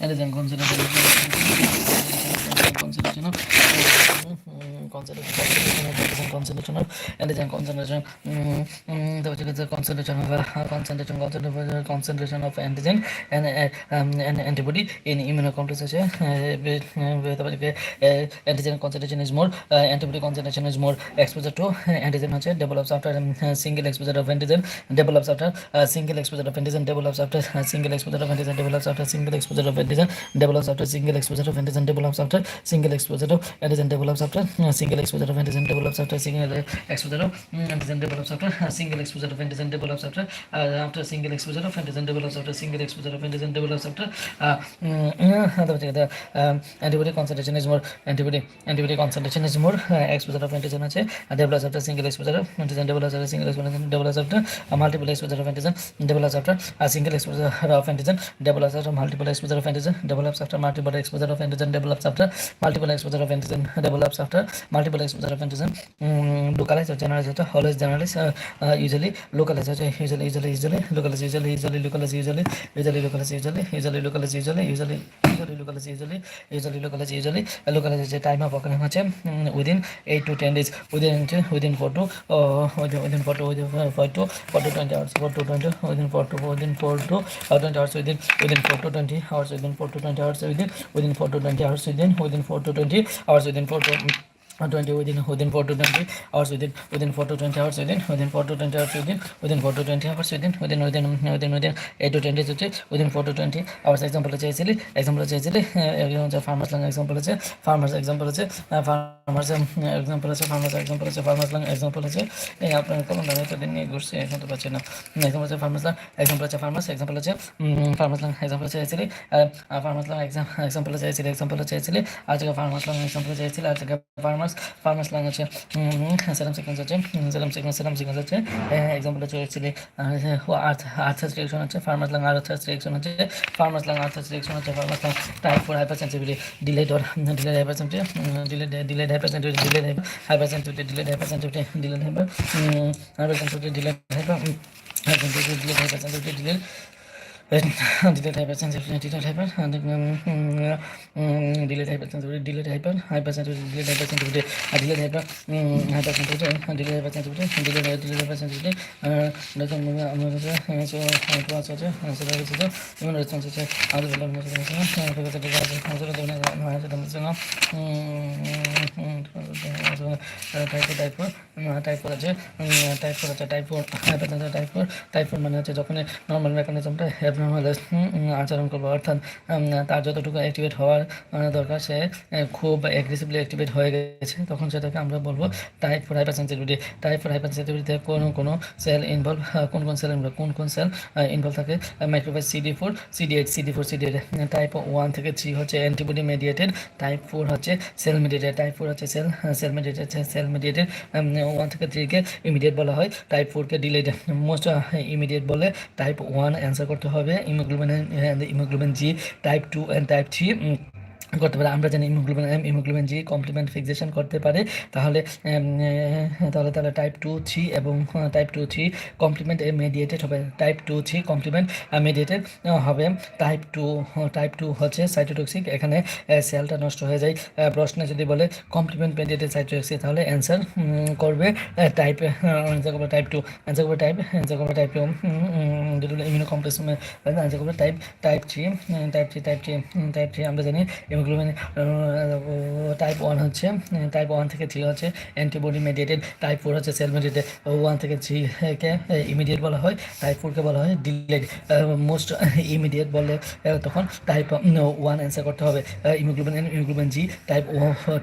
antigen concentration concentration of concentration of antigen concentration the concentration of antigen and antibody in immunocomplex antigen concentration is more antibody concentration is more exposure to antigen develops after single exposure of antigen develops after single exposure of antigen develops after single exposure of antigen develops after single exposure of antigen develops after single exposure of antigen develops after single exposure of antigen develops after single exposure of antigen develops after single exposure of antigen develops after single exposure of antigen develops after single exposure of antigen develops after single exposure of antigen develops after the antibody concentration is more antibody concentration is more exposure of antigen আছে develops after single exposure of antigen develops after single exposure develops after multiple exposure of antigen develops after a single exposure of antigen develops after multiple exposure of antigen develops after multiple exposure of antigen develops after multiple exposure of antigen develops after multiple exposure of antigen localize or generalize always generalize usually localize usually localize usually localize usually localize localize is the time of occurring within 8 to 10 days within 4 to within 4 to 20 hours 4 to 20 within 4 to 20 hours within 4 to 20 hours within 4 to 20 hours within 4 to 20 hours within 4 to 20 hours within 4 to 20 within 4 to 20 hours within 4 to 20 hours within 4 to 20 hours within 4 to 20 hours within 8 to 10 days within 4 to 20 hours example আছে farmers lang example আছে farmers example আছে farmers example আছে farmers lang example আছে এই আপনার কোন নামে তো দিন নিয়ে ঘুরছে এখন তো পাচ্ছি না example আছে farmers lang example আছে farmers example আছে farmers lang example আছে farmers lang example আছে আজকে farmers lang example আছে আজকে farmers lang আছে serum sequence আছে example আছে arthur reaction আছে farmers lang arthur reaction আছে farmers lang arthur reaction আছে farmers lang type 4 hypersensitivity delayed hypersensitivity delayed hypersensitivity delayed hypersensitivity delayed hypersensitivity delayed hypersensitivity delayed hypersensitivity delayed delayed hypersensitivity delayed hypersensitivity delayed hypersensitivity delayed hypersensitivity delayed hypersensitivity delayed hypersensitivity আমরা আছে immune response আছে আমাদের type 4 মানে হচ্ছে যখন normal মেকানিজমটা abnormal আচরণ করবে অর্থাৎ তার যতটুকু অ্যাক্টিভেট হওয়ার দরকার সে খুব অ্যাগ্রেসিভলি অ্যাক্টিভেট হয়ে গেছে তখন সেটাকে আমরা বলবো টাইপ 4 হাইপারসেনসিটিভিটি টাইপ 4 হাইপারসেনসিটিভিটিতে কোনো সেল ইনভলভ কোন সেল ইনভলভ থাকে মাইক্রোফেজ CD4 CD8 টাইপ 1 থেকে 3 হচ্ছে অ্যান্টিবডি মেডিয়েটেড টাইপ 4 হচ্ছে সেল মেডিয়েটেড টাইপ 4 হচ্ছে সেল মেডিয়েটেড 1 থেকে 3 কে ইমিডিয়েট বলা হয় টাইপ 4 কে ডিলেড মোস্ট ইমিডিয়েট বলে টাইপ 1 অ্যান্সার করতে হবে হিমোগ্লোবিন জি টাইপ 2 এন্ড টাইপ 3 করতে পারে আমরা জানি হিমোগ্লোবিন জি কমপ্লিমেন্ট ফিক্সেশন করতে পারে তাহলে টাইপ 2 3 এবং টাইপ 2 3 কমপ্লিমেন্ট মেডিয়েটেড হবে টাইপ 2 3 কমপ্লিমেন্ট মেডিয়েটেড হবে টাইপ 2 হচ্ছে সাইটোটক্সিক এখানে সেলটা নষ্ট হয়ে যায় প্রশ্নে যদি বলে কমপ্লিমেন্ট মেডিয়েটেড সাইটোটক্সিক তাহলে অ্যান্সার করবে টাইপ অ্যান্সার করবে টাইপ 2 অ্যান্সার করবে টাইপ 2 যেটা ইমিউনো কমপ্লেক্স অ্যান্সার করবে টাইপ 3 আমরা জানি হিমোগ্লোবিন টাইপ 1 হচ্ছে টাইপ 1 থেকে 3 হচ্ছে অ্যান্টিবডি মেডিয়েটেড টাইপ 4 হচ্ছে সেল মেডিয়েটেড 1 থেকে 3 কে ইমিডিয়েট বলা হয় টাইপ 4 কে বলা হয় ডিলেড মোস্ট ইমিডিয়েট বলে তখন টাইপ 1 অ্যান্সার করতে হবে হিমোগ্লোবিন জি টাইপ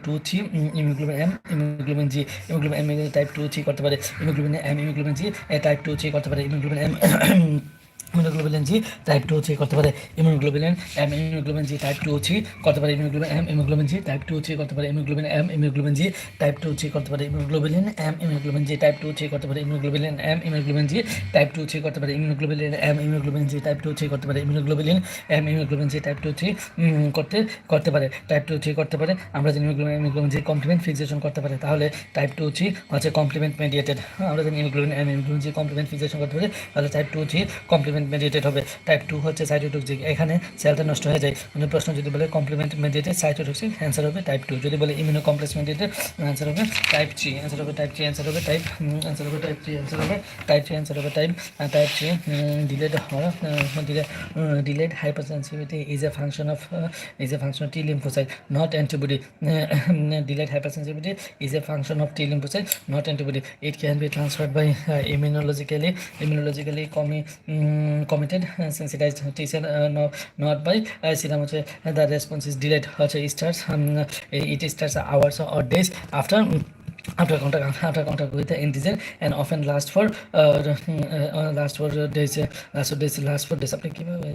2 3 হিমোগ্লোবিন জি হিমোগ্লোবিন এম টাইপ 2 3 করতে পারে হিমোগ্লোবিন জি টাইপ 2 3 করতে পারে হিমোগ্লোবিন ইমিউনোগ্লোবিন জি টাইপ 2 3 করতে পারে ইমিউনোগ্লোবিন জি টাইপ 2 3 করতে পারে ইমিউনোগ্লোবিন জি টাইপ 2 3 করতে পারে ইমিউনোগ্লোবিন জি টাইপ 2 3 করতে পারে ইমিউনোগ্লোবিন জি টাইপ 2 3 করতে পারে ইমিউনোগ্লোবিন জি টাইপ 2 3 করতে পারে ইমিউনোগ্লোবিন জি টাইপ 2 3 করতে পারে ইমিউনোগ্লোবিন জি টাইপ 2 3 করতে পারে টাইপ 2 3 করতে পারে আমরা জানি ইমিউনোগ্লোবিন জি কমপ্লিমেন্ট ফিক্সেশন করতে পারে তাহলে টাইপ 2 3 হচ্ছে কমপ্লিমেন্ট মেডিয়েটেড আমরা জানি ইমিউনোগ্লোবিন জি কমপ্লিমেন্ট ফিক্সেশন করতে পারে তাহলে টাইপ 2 3 কমপ্লিমেন্ট কমপ্লিমেন্ট মেডিয়েটেড হবে, টাইপ 2 হচ্ছে সাইটোটক্সিক। এখানে সেলটা নষ্ট হয়ে যায়। মানে প্রশ্ন যদি বলে কমপ্লিমেন্ট মেডিয়েটেড সাইটোটক্সিক, অ্যান্সার হবে টাইপ 2। যদি বলে ইমিউনো কমপ্লেক্স মেডিয়েটেড, অ্যান্সার হবে টাইপ 3, অ্যান্সার হবে টাইপ 3, অ্যান্সার হবে টাইপ, অ্যান্সার হবে টাইপ 3, অ্যান্সার হবে টাইপ 3, অ্যান্সার হবে টাইপ 3। ডিলেড হওয়ার delayed hypersensitivity is a function of T lymphocyte, not antibody. Delayed hypersensitivity is a function of T lymphocyte, not antibody. It can be transferred by immunologically committed sensitized T cell, not by serum. The response is delayed. It starts hours or days after contact with the antigen and often last for days. Last for days. আপনি কিভাবে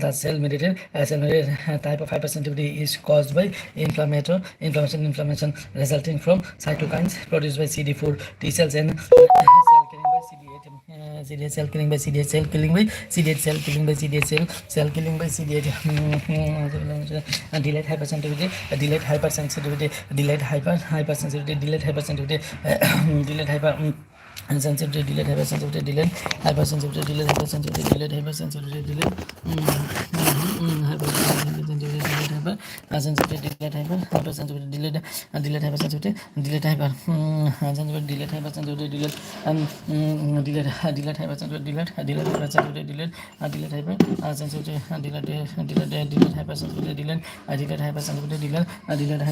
the cell mediated type of hypersensitivity is caused by inflammation resulting from cytokines produced by CD4 T cells and cell killing by CD8 cell killing by CD8 cell killing by CD8 cell killing by CD8. Delayed hypersensitivity, delayed hypersensitivity, delayed hypersensitivity, delayed hypersensitivity, delayed hyper sensitivity, delayed hypersensitivity, delayed hypersensitivity, delayed hypersensitivity, delayed hypersensitivity, delayed hypersensitivity, delayed hypersensitivity, delayed hypersensitivity, delayed hypersensitivity, delayed hypersensitivity, delayed hypersensitivity, delayed hypersensitivity, delayed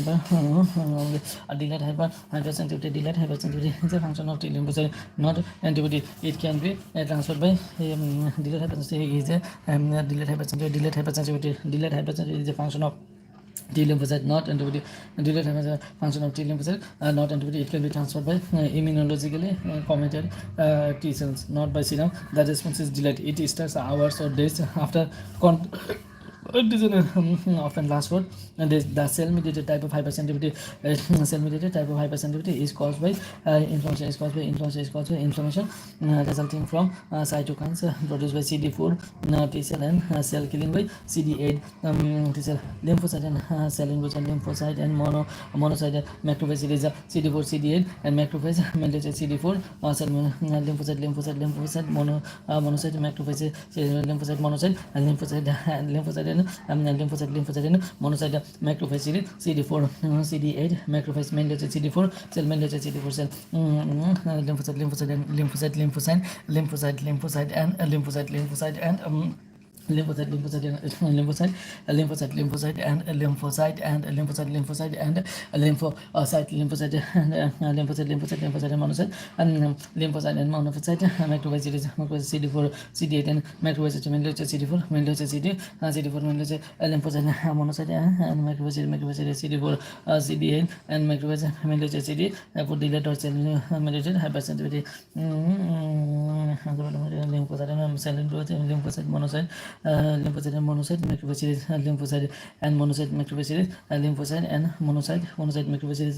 hypersensitivity, delayed hypersensitivity, delayed hypersensitivity, delayed hypersensitivity, delayed hypersensitivity is a function of T lymphocyte, not antibody. It can be transferred by delayed hypersensitivity is a delayed hypersensitivity is a function of T lymphocyte, not antibody. Delayed hypersensitivity function of T lymphocyte, not antibody. It can be transferred by immunologically committed T cells, not by serum. The response is delayed. It starts hours or days after often lasts for the cell-mediated type of hypersensitivity. Cell-mediated type of hypersensitivity is caused by inflammation resulting from cytokines produced by CD4 T cell and cell killing by CD8 T cell. Lymphocyte and cell lymphocyte and monocyte macrophage series CD4 CD8 and macrophage mainly CD4 cell lymphocyte monocyte macrophage lymphocyte monocyte and lymphocyte and monocyte macrophage series CD4 CD8 macrophage mainly CD4 cell mainly CD4 cell lymphocyte and lymphocyte and lymphocyte and lymphocyte and monocyte and lymphocyte and monocyte macrophage series CD4 CD8 and macrophage CD4 CD4 lymphocyte monocyte and macrophage series CD4 CD8 and macrophage CD for delayed or cell mediated hypersensitivity. Lymphocyte and cell lymphocyte monocyte macrophage series lymphocyte and monocyte macrophage series lymphocyte and monocyte macrophage series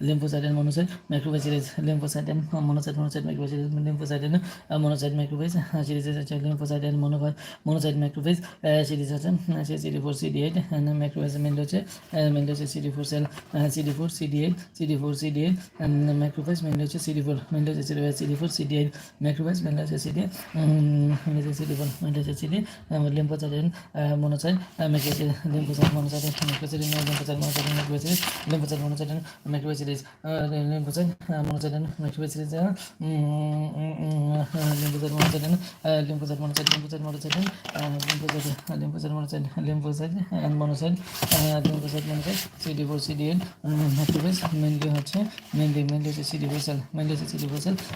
lymphocyte and monocyte macrophage series lymphocyte and monocyte macrophage series lymphocyte and monocyte macrophage series lymphocyte and monocyte macrophage series CD4 CD8 and macrophage mainly CD4 cell CD4 CD8 and macrophage mainly CD4 CD8 macrophage mainly CD CD4 lymphocyte and monocyte macrophage lymphocyte monocyte macrophage lymphocyte monocyte and macrophage series lymphocyte monocyte and macrophage series lymphocyte monocyte and lymphocyte monocyte and monocyte CD4 CD8 macrophage mainly CD4 cell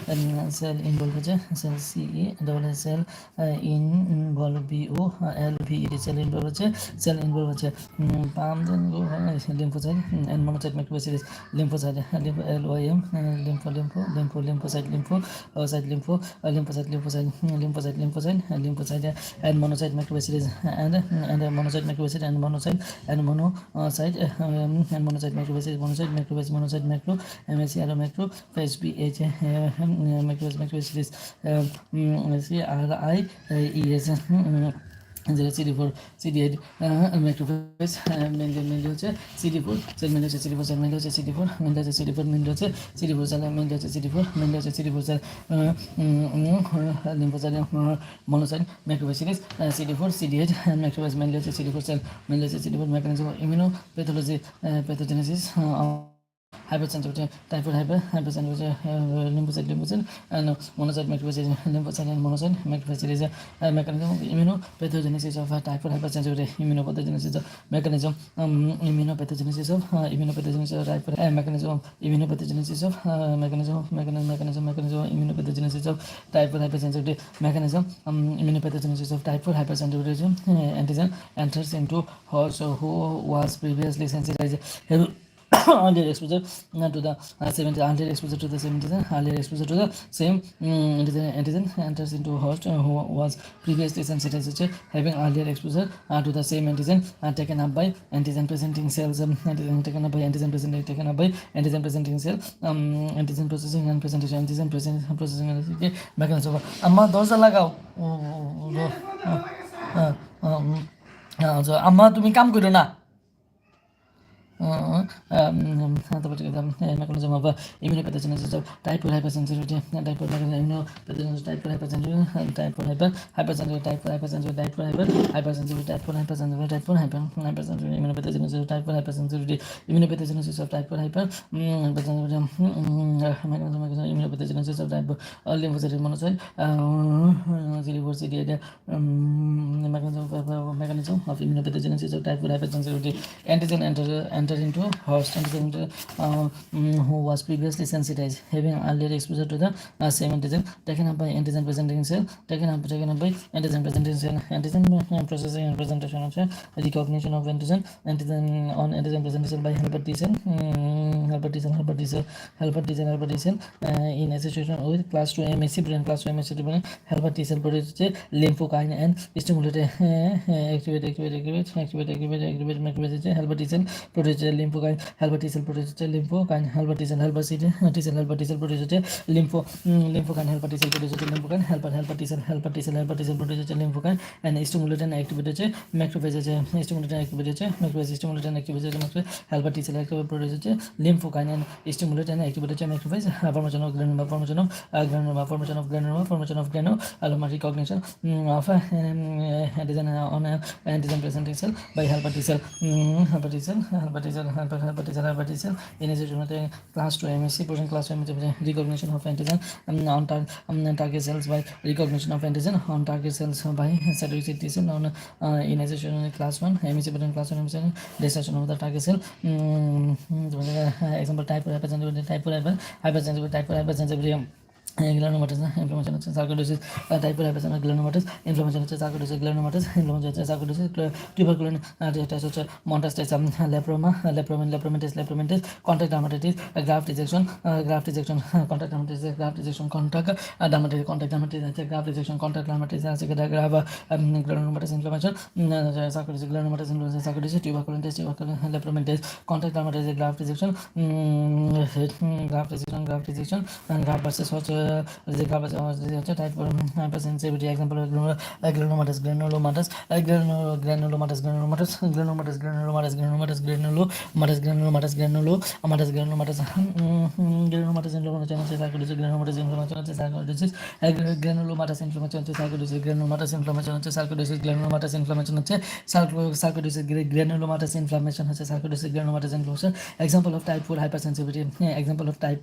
and cell involved cell CE double cell involved BO LV cell involved palm lymphocyte and monocyte macrophage series lymphocyte LOIM lymphocyte and monocyte macrophage series and monocyte macrophage series and monocyte macrophage series monocyte macro MSC macro phase BH macrophage series CRI ES যেটা CD4 CD8 macrophage mainly হচ্ছে CD4 cell mainly হচ্ছে CD4 cell mainly হচ্ছে CD4 mainly হচ্ছে CD4 mainly হচ্ছে CD4 cell mainly হচ্ছে CD4 mainly হচ্ছে CD4 cell lymphocyte monocyte macrophage series CD4 CD8 macrophage mainly হচ্ছে CD4 cell mainly হচ্ছে CD4 mechanism immunopathology pathogenesis hypersensitivity, typhoid hypersensitivity, lymphocyte, and monocyte macrophage, lymphocyte and monocyte macrophage is a mechanism of immunopathogenesis of typhoid hypersensitivity, immunopathogenesis of mechanism, immunopathogenesis of typhoid, mechanism of immunopathogenesis of mechanism of immunopathogenesis of typhoid hypersensitivity, mechanism immunopathogenesis of typhoid hypersensitivity, antigen enters into host who was previously sensitized. Earlier exposure to the 70 earlier exposure to the 70 earlier exposure to the same antigen enters into host who was previously sensitized, having earlier exposure to the same antigen taken up by antigen presenting cells, taken up by antigen presenting cell, antigen processing and presentation, processing mechanism. Amma dosa lagao আম্মা তুমি কাম করো না mechanism of immunopathogenesis of typhoid hypersensitivity, typhoid immunopathogenesis, typhoid hypersensitivity, typhoid hypersensitivity, typhoid hypersensitivity, typhoid hypersensitivity, typhoid hypersensitivity, immunopathogenesis of typhoid hypersensitivity, immunopathogenesis of typhoid hypersensitivity, immunopathogenesis of typhoid lymphocyte monocyte, CD4 CD8, mechanism of immunopathogenesis of typhoid hypersensitivity, antigen enter into host who was previously sensitized, having earlier exposure to the same antigen taken up by antigen presenting cell, taken up by antigen presenting cell, antigen processing and presentation of recognition of antigen on antigen presenting cell by helper T cell, in association with class 2 MSC brain, helper T cell produces lymphokine and stimulate activate helper T cell produces lymphokine, helper T cell produces lymphokine, helper T cell produces lymphokine, helper T cell produces lymphokine, helper T cell produces lymphokine and stimulate and activate macrophages, stimulate and activate macrophage, helper T cell produces lymphokine and stimulate and activate macrophage, formation of granuloma, recognition of antigen on antigen presenting cell by helper T cell, in association class 2 MSC protein, class 2 MSC recognition of antigen on target cells by recognition of antigen on target cells by cytotoxic T cell on in association class 1 MSC protein, class 1 MSC destruction of the target cell. Example typhoid hypersensitivity, granulomatous inflammation হচ্ছে sarcoidosis, type four hypersensitivity granulomatous inflammation হচ্ছে sarcoidosis, granulomatous inflammation হচ্ছে sarcoidosis, tuberculin test হচ্ছে মন্টাস্টাইস, lepromatous contact dermatitis, graft rejection contact dermatitis আছে, graft rejection contact dermatitis আছে, granulomatous inflammation sarcoidosis, granulomatous inflammation sarcoidosis, tuberculin lepromatous contact dermatitis, graft rejection graft versus হচ্ছে যে graft হচ্ছে type hypersensitivity, example granulomatous granulomatous example of type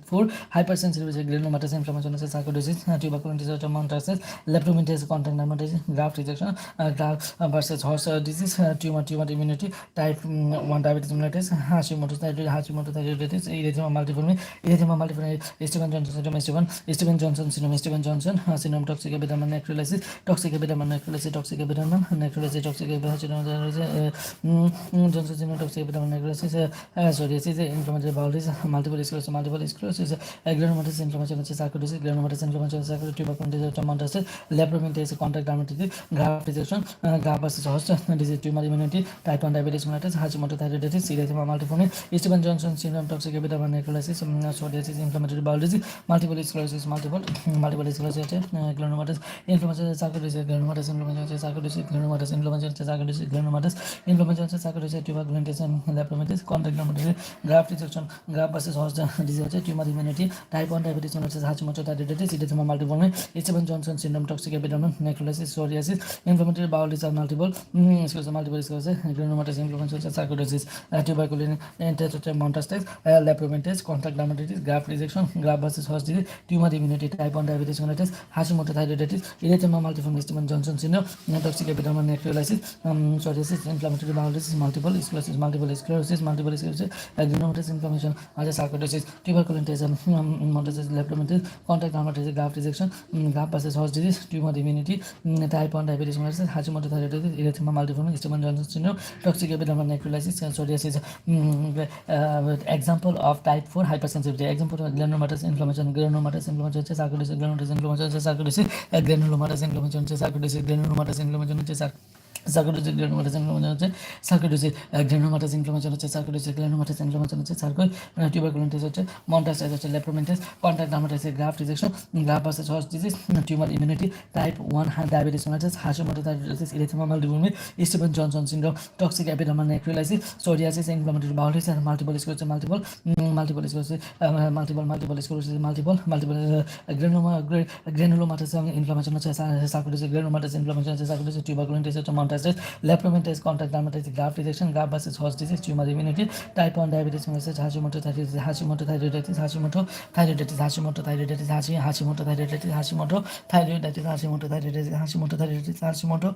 4 hypersensitivity, granulomatous inflammation is sarcoidosis, tuberculosis, montasis, leptomeningitis, contact dermatitis, graft rejection, graft versus horse disease, tumor immunity, type 1 diabetes mellitus, Hashimoto's thyroiditis, erythema multiforme, Stephen Johnson syndrome, toxic epidermal necrolysis, toxic epidermal necrolysis, Johnson syndrome, toxic epidermal necrolysis, psoriasis, inflammatory bowel disease, multiple sclerosis, granulomatous inflammation হচ্ছে sarcoidosis, granulomatous inflammation sacral tuberculosis montasis lepromatous contact dermatitis graft rejection graft versus host disease tumor immunity type 1 diabetes mellitus Hashimoto thyroiditis erythema multiforme Stephen Johnson syndrome toxic epidermal necrolysis psoriasis inflammatory bowel disease multiple sclerosis multiple sclerosis granulomatous inflammation sarcoidosis granulomatous inflammation sarcoidosis granulomatous inflammation sarcoidosis granulomatous inflammation sarcoidosis tuberculosis lepromatous contact dermatitis graft rejection graft versus host disease tumor immunity type 1 diabetes mellitus Hashimoto thyroiditis erythema multiforme Stephen Johnson syndrome toxic epidermal necrolysis psoriasis inflammatory bowel disease multiple sclerosis granulomatous inflammation sarcoidosis tuberculosis metastasis lepromatous contact dermatitis graft rejection graft versus host disease tumor immunity type 1 diabetes mellitus Hashimoto thyroiditis erythema multiforme Stephen Johnson syndrome toxic epidermal necrolysis psoriasis inflammatory bowel disease multiple sclerosis granulomatous inflammation sarcoidosis tuberculosis metastasis lepromatous contact dermatitis graft rejection graft versus host disease tumor immunity type 1 diabetes mellitus Hashimoto thyroiditis erythema multiforme Stephen Johnson syndrome toxic epidermal necrolysis psoriasis example of type 4 hypersensitivity example of granulomatous inflammation sarcoidosis granulomatous inflammation sarcoidosis granulomatous inflammation sarcoidosis granulomatous inflammation sarcoidosis granulomatous inflammation sarcoidosis granulomatous inflammation sarcoidosis granulomatous inflammation sarcoid tuberculosis montasis lepromatous contact dermatitis graft rejection graft versus host disease tumor immunity type 1 diabetes mellitus Hashimoto thyroiditis erythema multiforme Stephen Johnson syndrome toxic epidermal necrolysis psoriasis inflammatory bowel disease multiple sclerosis granulomatous inflammation sarcoidosis granulomatous inflammation sarcoidosis tuberculosis montasis lepromatous contact dermatitis graft rejection graft versus host disease tumor immunity type 1 diabetes mellitus Hashimoto thyroiditis Hashimoto thyroiditis Hashimoto thyroiditis Hashimoto thyroiditis Hashimoto thyroiditis Hashimoto thyroiditis Hashimoto thyroiditis Hashimoto thyroiditis Hashimoto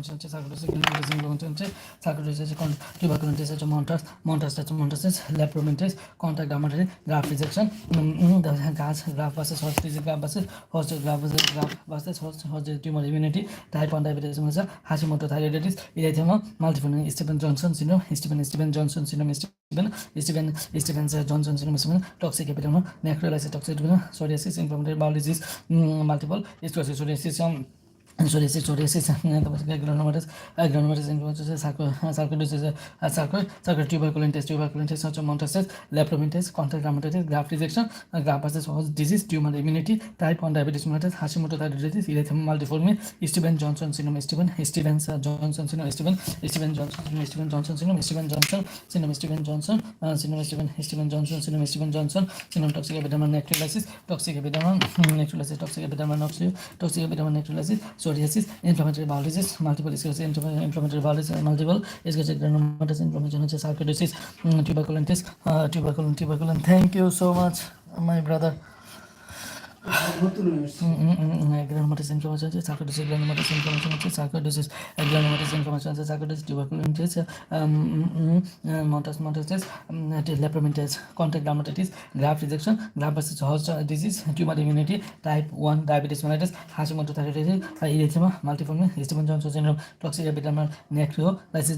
inflammation হচ্ছে sarcoidosis, granulomatous inflammation হচ্ছে sarcoidosis, tuberculosis হচ্ছে মন্টাস, ল্যাপ্রোমেন্টিস, contact artery, graph rejection, গাছ graph versus horse disease, graph versus horse tumour immunity, type 1 diabetes হচ্ছে Hashimoto thyroiditis, erythema multiple, Stephen Johnson syndrome, Stephen Johnson syndrome, Johnson syndrome, toxic এপিডেমা, নেক্রোলাইসিস, toxic psoriasis, inflammatory bowel disease, multiple sclerosis, psoriasis, granulomatous inflammation, sarcoidosis, tuberculosis হচ্ছে montasis, lepromintis, contact dermatitis, graft rejection, graft versus host disease, tumor immunity, type 1 diabetes mellitus, Hashimoto thyroiditis, erythema multiforme, Stevens Johnson syndrome, Stevens Johnson syndrome, Stevens Johnson syndrome, toxic epidermal necrolysis, toxic epidermal necrolysis, psoriasis, inflammatory bowel disease, multiple sclerosis, inflammatory bowel disease, multiple sclerosis, granulomatous inflammation, sarcoidosis, tuberculosis. Thank you so much, my brother. Granulomatous inflammation, sarcoidosis, tuberculosis, montasis, lepromintis, contact dermatitis, graft rejection, graft versus host disease, tumor immunity, type 1 diabetes mellitus, Hashimoto thyroiditis, erythema multiforme, Stevens Johnson syndrome, toxic epidermal necrolysis,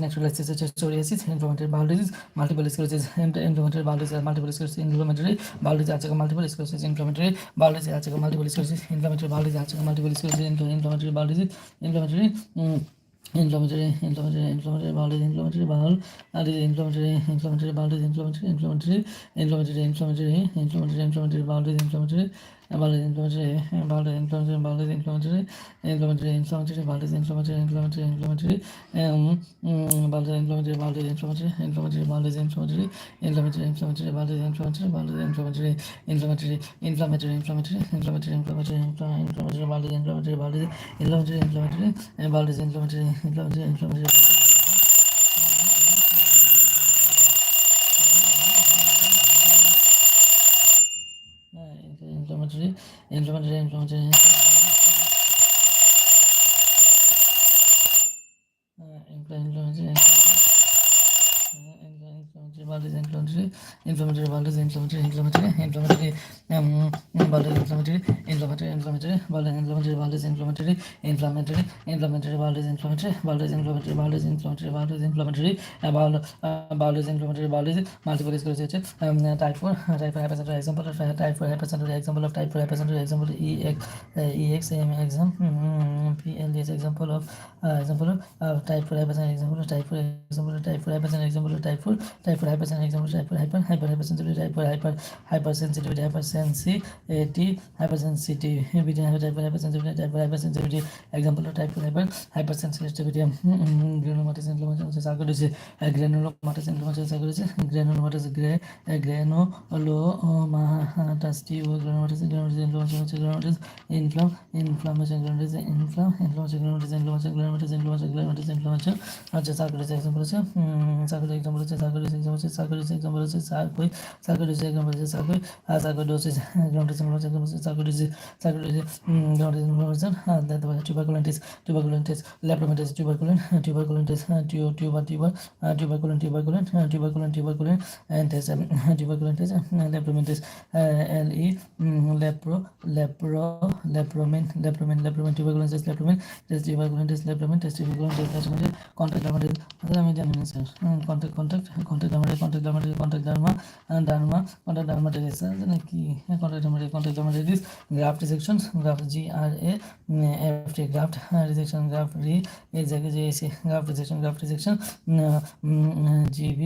psoriasis, inflammatory bowel disease, multiple sclerosis, inflammatory bowel disease, multiple sclerosis, inflammatory bowel disease, multiple sclerosis, inflammatory bowel disease, multiple sclerosis, inflammatory bowel disease, multiple sclerosis, inflammatory bowel disease, inflammatory bowel disease, inflammatory bowel disease, inflammatory bowel disease, inflammatory bowel disease, inflammatory inflammatory bowel disease, multiple sclerosis, type 4 hypertension, example of type 4 hypertension, example of type 4 hypertension, example EXAM exam, PLS example of type 4 hypertension, example of type 4 hypertension, example of type 4 hypertension, example of type 4 hypersensitivity, type 4 hypersensitivity, hypersensitivity, example of type 4 hypersensitivity, granulomatous inflammation, sarcoidosis, granulomatous inflammation, sarcoidosis, granulomatous inflammation, tuberculosis, lepromatous, tuberculin, and tuberculosis, lepromatous, lepromin, tuberculosis, contact dermatitis, graft rejection, graft graft rejection, graft rejection, GB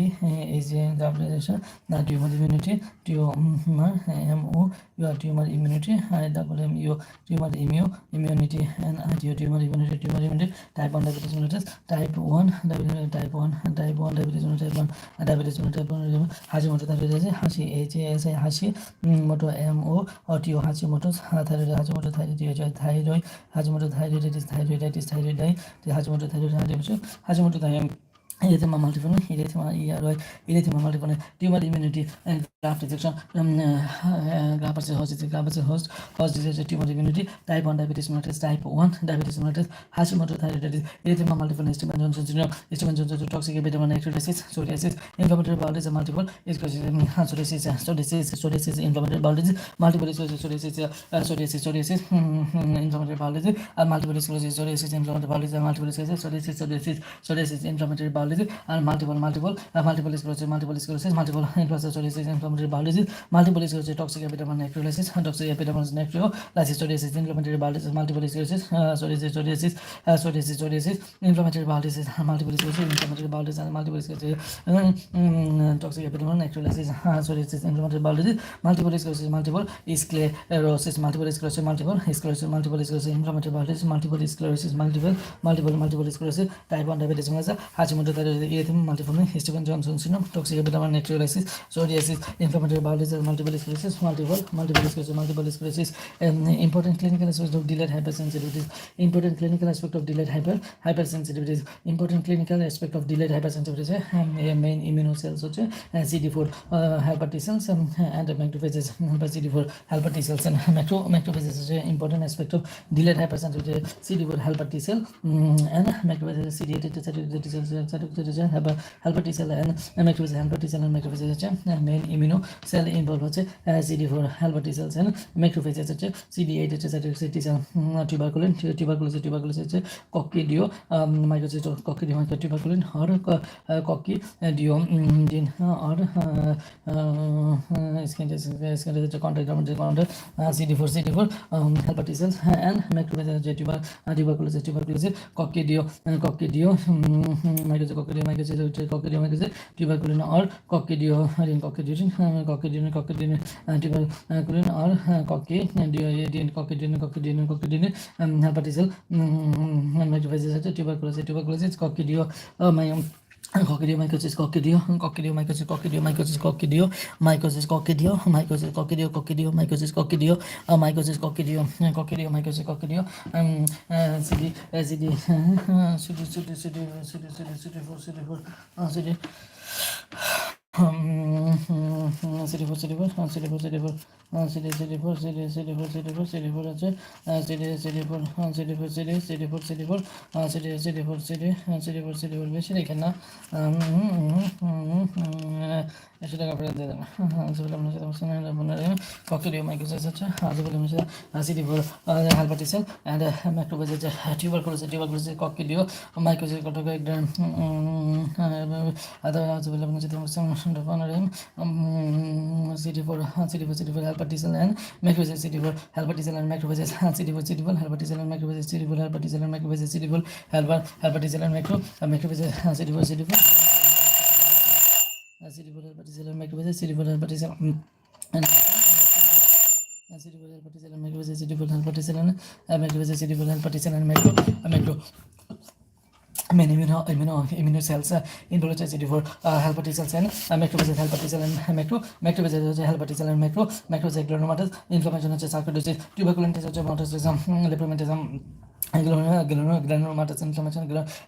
is graft rejection, tumor immunity, tumor immunity, immunity, and tumor immunity, type 1 diabetes mellitus, type 1 diabetes mellitus, Hashimoto thyroiditis, Hashimoto Hashimoto thyroiditis, Hashimoto thyroid, erythema multiforme, erythema ERY, erythema multiforme, tumor immunity, and graft rejection, graft versus host disease, tumor immunity, type 1 diabetes mellitus, type 1 diabetes mellitus, Hashimoto thyroiditis, erythema multiforme, Stevens-Johnson syndrome, Stevens-Johnson toxic epidermal necrosis, psoriasis, inflammatory bowel disease, multiple sclerosis, psoriasis, inflammatory bowel disease, multiple sclerosis, psoriasis, inflammatory bowel disease, multiple sclerosis, psoriasis, inflammatory bowel disease, multiple sclerosis, psoriasis, inflammatory bowel disease, and multiple sclerosis, multiple psoriasis, inflammatory bowel disease, multiple sclerosis, toxic epidermal necrosis, psoriasis, inflammatory bowel disease, multiple sclerosis, psoriasis, inflammatory bowel disease, multiple sclerosis, inflammatory bowel disease, multiple sclerosis, toxic epidermal necrosis, psoriasis, inflammatory bowel disease, multiple sclerosis, multiple sclerosis, multiple sclerosis, inflammatory bowel disease, multiple sclerosis, multiple sclerosis, type 1 diabetes mellitus, Hashimoto thyroiditis, erythema multiforme, Stevens-Johnson syndrome, toxic epidermal necrosis, psoriasis, inflammatory bowel disease, multiple sclerosis, multiple sclerosis, important clinical aspects of delayed hypersensitivities, important clinical aspect of delayed hypersensitivities, important clinical aspect of delayed hypersensitivities, main immunocells হচ্ছে CD4 helper T cells and macrophages by CD4 helper T cells and macrophages হচ্ছে important aspect of delayed hypersensitivity, CD4 helper T cell and macrophages CD8 T cells helper T cell and macrophages helper T cell and macrophages হচ্ছে main immune cell involved হচ্ছে CD4 helper T cells and macrophages হচ্ছে CD8 T cell tuberculosis হচ্ছে coccidio mycosis coccidio tuberculin or coccidio gene or skin disease contact CD4 helper T cells and macrophages tuberculosis coccidio mycosis tuberculin or coccidio tuberculin or coccidio helper T cell macrophages tuberculosis coccidio mycosis বেশি দেখেন না coccidio mycosis হচ্ছে CD4 helper T cell and macrophages tuberculosis coccidio mycosis CD4 helper T cell and macrophages CD4 helper T cell and macrophages CD4 helper T cell and macrophages CD4 helper T cell and macrophages CD4 helper T cell and macrophages CD4 helper T cell and macrophages CD4 helper T cell and CD4 helper T cell and macrophages CD4 helper T cell and macrophages CD4 helper T cell and macro main immuno cells involved CD4 helper T cells and macrophages helper T cell and macrophages helper T cell and macrophages granulomatous inflammation হচ্ছে sarcoidosis tuberculosis হচ্ছে monocytism leprometism granulomatous inflammation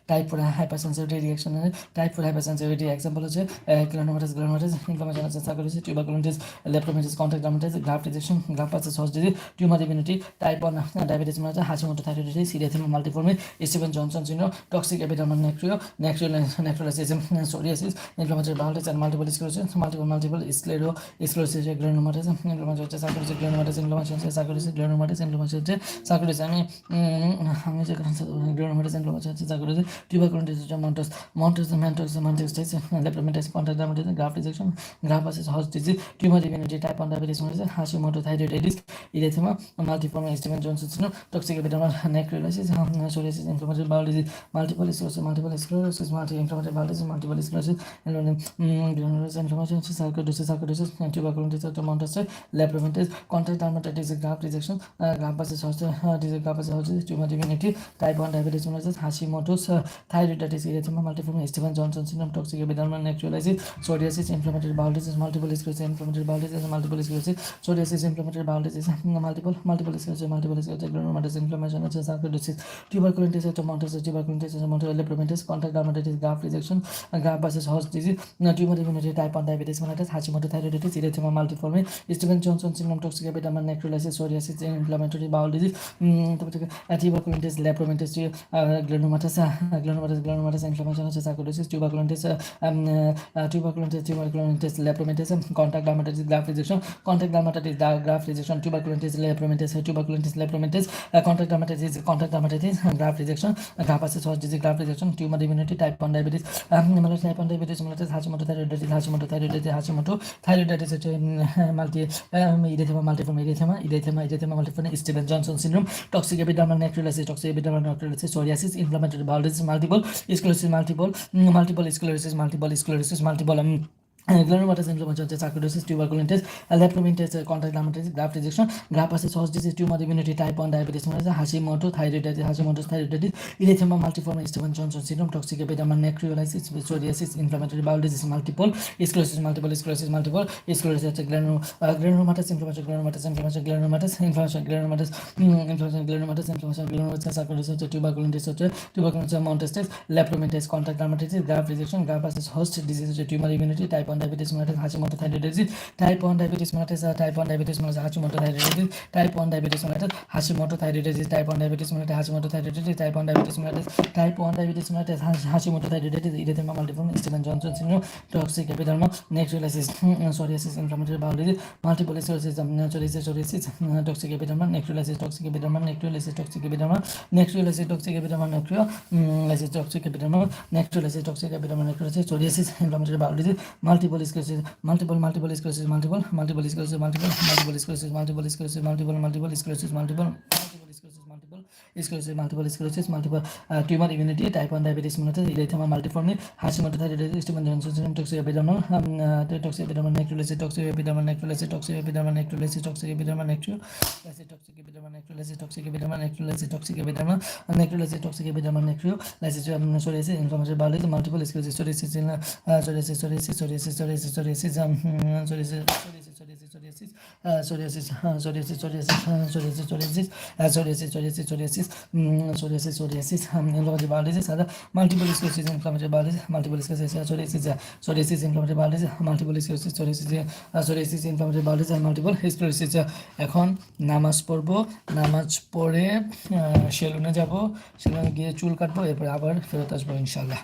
type 4 hypersensitivity reaction type 4 hypersensitivity example হচ্ছে granulomatous inflammation হচ্ছে sarcoidosis tuberculosis leprometis contact dermatitis graft rejection graft versus host disease tumor immunity type 1 diabetes mellitus Hashimoto thyroiditis erythema multiforme Stevens-Johnson syndrome toxic epidermal necrosis psoriasis inflammatory bowel disease and multiple sclerosis multiple sclerosis granulomatous inflammation হচ্ছে sarcoidosis granulomatous inflammation হচ্ছে sarcoidosis granulomatous inflammation হচ্ছে sarcoidosis আমি যে granulomatous inflammation হচ্ছে sarcoidosis tuberculosis হচ্ছে mantis leprometis contact dermatitis graft rejection graft versus host disease tumor immunity type 1 diabetes mellitus Hashimoto thyroiditis erythema multiforme Stevens-Johnson syndrome toxic epidermal necrosis psoriasis inflammatory bowel disease multiple sclerosis inflammatory bowel disease multiple sclerosis granulomatous inflammation sarcoidosis tuberculosis leprometis contact dermatitis graft rejection graft versus host disease tumor immunity, type 1 diabetes mellitus, Hashimoto's, thyroiditis, erythema multiforme, Stevens-Johnson syndrome, toxic epidermal necrolysis, psoriasis, inflammatory bowel disease, multiple sclerosis, inflammatory bowel disease, multiple sclerosis, psoriasis, inflammatory bowel disease, multiple sclerosis, glomerulomatous inflammation, sarcoidosis, tuberculosis, tuberculosis, lepromatous, contact dermatitis, graft rejection, graft versus host disease, tumor immunity, type 1 diabetes mellitus, Hashimoto thyroiditis, erythema multiforme, Stevens-Johnson syndrome, toxic epidermal necrolysis, psoriasis, inflammatory bowel disease, tuberculosis, lepromatous, glomerulomatous inflammation, sarcoidosis, tuberculosis, lepromatous, contact dermatitis, graft rejection, contact dermatitis, graft rejection, tuberculosis, lepromatous, contact dermatitis, graft rejection, graft versus host disease, graft rejection, tumor immunity, type 1 diabetes, type 1 diabetes mellitus, Hashimoto thyroiditis, হচ্ছে multi erythema multiforme, erythema multiforme, Stevens-Johnson syndrome, toxic epidermal necrolysis, psoriasis, inflammatory bowel disease, multiple sclerosis, glomerulomatous inflammation, sarcoidosis, tuberculosis, lepromatous, contact dermatitis, graft rejection, graft versus host disease, tumor immunity, type 1 diabetes mellitus, Hashimoto's thyroiditis, erythema multiforme, Stevens-Johnson syndrome, toxic epidermal necrolysis, psoriasis, inflammatory bowel disease, multiple sclerosis, glomerulomatous inflammation, sarcoidosis, tuberculosis, montestes, lepromatous, contact dermatitis, graft rejection, graft versus host disease, tumor immunity, type 1 diabetes mellitus, Hashimoto thyroiditis, type 1 diabetes mellitus, Hashimoto thyroiditis, type 1 diabetes mellitus, Hashimoto thyroiditis, type 1 diabetes mellitus, Hashimoto thyroiditis, type 1 diabetes mellitus, Hashimoto thyroiditis, erythema multiforme, Stevens-Johnson syndrome, toxic epidermal necrolysis, psoriasis, inflammatory bowel disease, multiple sclerosis, toxic epidermal necrolysis, toxic epidermal necrolysis, toxic epidermal necrolysis, psoriasis, inflammatory bowel disease, multiple sclerosis, multiple sclerosis, tumor immunity, type 1 diabetes mellitus, erythema multiforme, Hashimoto thyroiditis, Stevens-Johnson syndrome, toxic epidermal necrolysis, toxic epidermal necrolysis, toxic epidermal necrolysis, toxic epidermal necrolysis, toxic epidermal necrolysis, toxic epidermal necrolysis, toxic epidermal necrolysis, toxic epidermal necrolysis, psoriasis, inflammatory bowel disease, multiple sclerosis, psoriasis, inflammatory bowel disease, multiple sclerosis, inflammatory bowel disease, multiple sclerosis, inflammatory bowel disease, multiple sclerosis, inflammatory bowel disease, multiple sclerosis. এখন নামাজ পড়বো, নামাজ পড়ে সেলুনে যাব, সেলুনে গিয়ে চুল কাটবো, এরপর আবার ফেরত আসবো ইনশাল্লাহ।